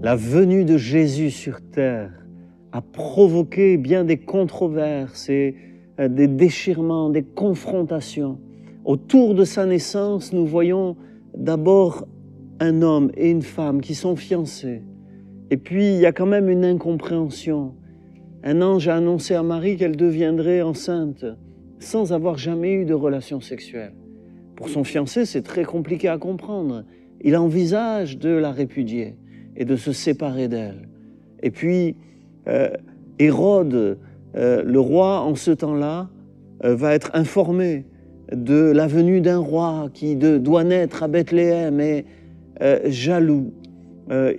La venue de Jésus sur terre a provoqué bien des controverses et des déchirements, des confrontations. Autour de sa naissance, nous voyons d'abord un homme et une femme qui sont fiancés. Et puis, il y a quand même une incompréhension. Un ange a annoncé à Marie qu'elle deviendrait enceinte sans avoir jamais eu de relation sexuelle. Pour son fiancé, c'est très compliqué à comprendre. Il envisage de la répudier et de se séparer d'elle. Et puis, Hérode, le roi en ce temps-là, va être informé de la venue d'un roi qui doit naître à Bethléem et jaloux,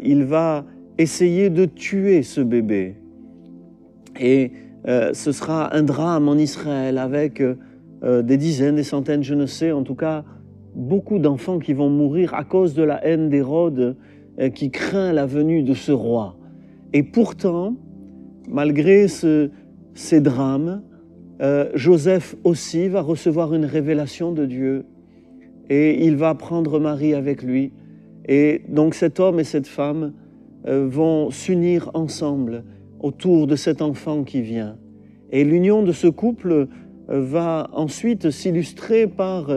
il va essayer de tuer ce bébé. Et ce sera un drame en Israël avec des dizaines, des centaines, je ne sais, en tout cas, beaucoup d'enfants qui vont mourir à cause de la haine d'Hérode qui craint la venue de ce roi. Et pourtant, malgré ces drames, Joseph aussi va recevoir une révélation de Dieu et il va prendre Marie avec lui. Et donc cet homme et cette femme vont s'unir ensemble autour de cet enfant qui vient. Et l'union de ce couple va ensuite s'illustrer par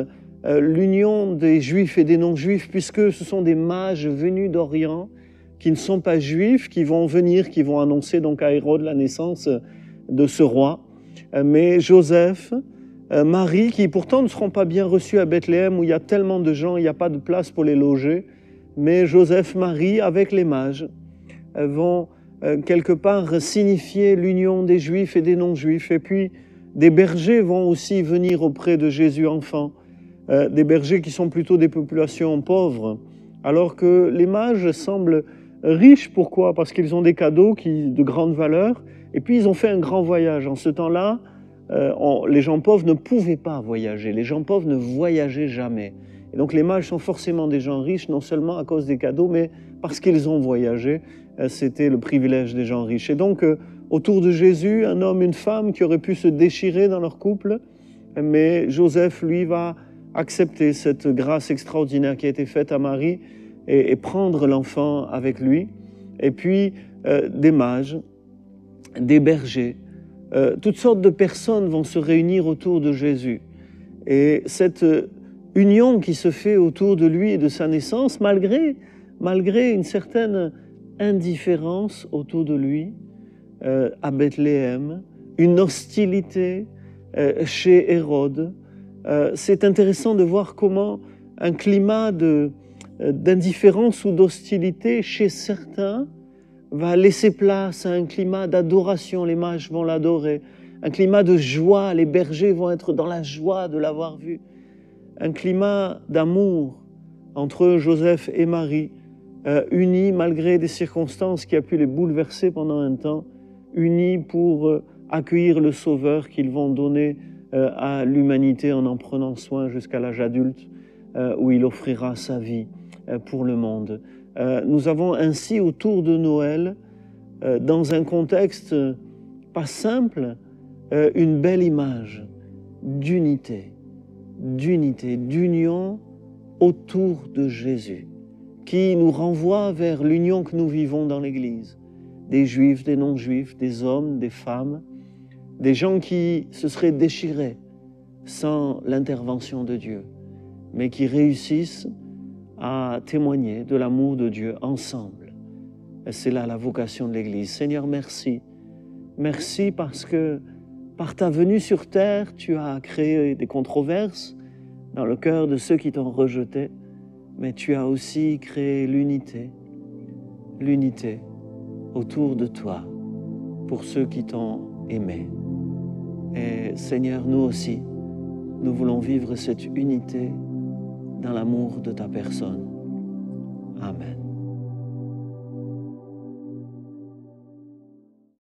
l'union des Juifs et des non-Juifs, puisque ce sont des mages venus d'Orient qui ne sont pas juifs, qui vont venir, qui vont annoncer donc à Hérode la naissance de ce roi. Mais Joseph, Marie, qui pourtant ne seront pas bien reçus à Bethléem, où il y a tellement de gens, il n'y a pas de place pour les loger, mais Joseph, Marie, avec les mages, vont quelque part signifier l'union des Juifs et des non-Juifs. Et puis, des bergers vont aussi venir auprès de Jésus enfant, des bergers qui sont plutôt des populations pauvres, alors que les mages semblent riches. Pourquoi? Parce qu'ils ont des cadeaux de grande valeur, et puis ils ont fait un grand voyage. En ce temps-là, les gens pauvres ne pouvaient pas voyager, les gens pauvres ne voyageaient jamais. Et donc les mages sont forcément des gens riches, non seulement à cause des cadeaux, mais parce qu'ils ont voyagé. C'était le privilège des gens riches. Et donc, autour de Jésus, un homme, une femme qui auraient pu se déchirer dans leur couple, mais Joseph, lui, va accepter cette grâce extraordinaire qui a été faite à Marie et prendre l'enfant avec lui. Et puis, des mages, des bergers, toutes sortes de personnes vont se réunir autour de Jésus. Et cette union qui se fait autour de lui et de sa naissance, malgré une certaine indifférence autour de lui, à Bethléem, une hostilité chez Hérode. C'est intéressant de voir comment un climat d'indifférence ou d'hostilité chez certains va laisser place à un climat d'adoration, les mages vont l'adorer, un climat de joie, les bergers vont être dans la joie de l'avoir vu, un climat d'amour entre Joseph et Marie, unis malgré des circonstances qui a pu les bouleverser pendant un temps, unis pour accueillir le Sauveur qu'ils vont donner à l'humanité en prenant soin jusqu'à l'âge adulte, où il offrira sa vie pour le monde. Nous avons ainsi autour de Noël, dans un contexte pas simple, une belle image d'unité, d'union autour de Jésus, qui nous renvoie vers l'union que nous vivons dans l'Église, des Juifs, des non-Juifs, des hommes, des femmes, des gens qui se seraient déchirés sans l'intervention de Dieu, mais qui réussissent à témoigner de l'amour de Dieu ensemble. Et c'est là la vocation de l'Église. Seigneur, merci. Merci parce que par ta venue sur terre, tu as créé des controverses dans le cœur de ceux qui t'ont rejeté, mais tu as aussi créé l'unité autour de toi pour ceux qui t'ont aimé. Et Seigneur, nous aussi, nous voulons vivre cette unité dans l'amour de ta personne. Amen.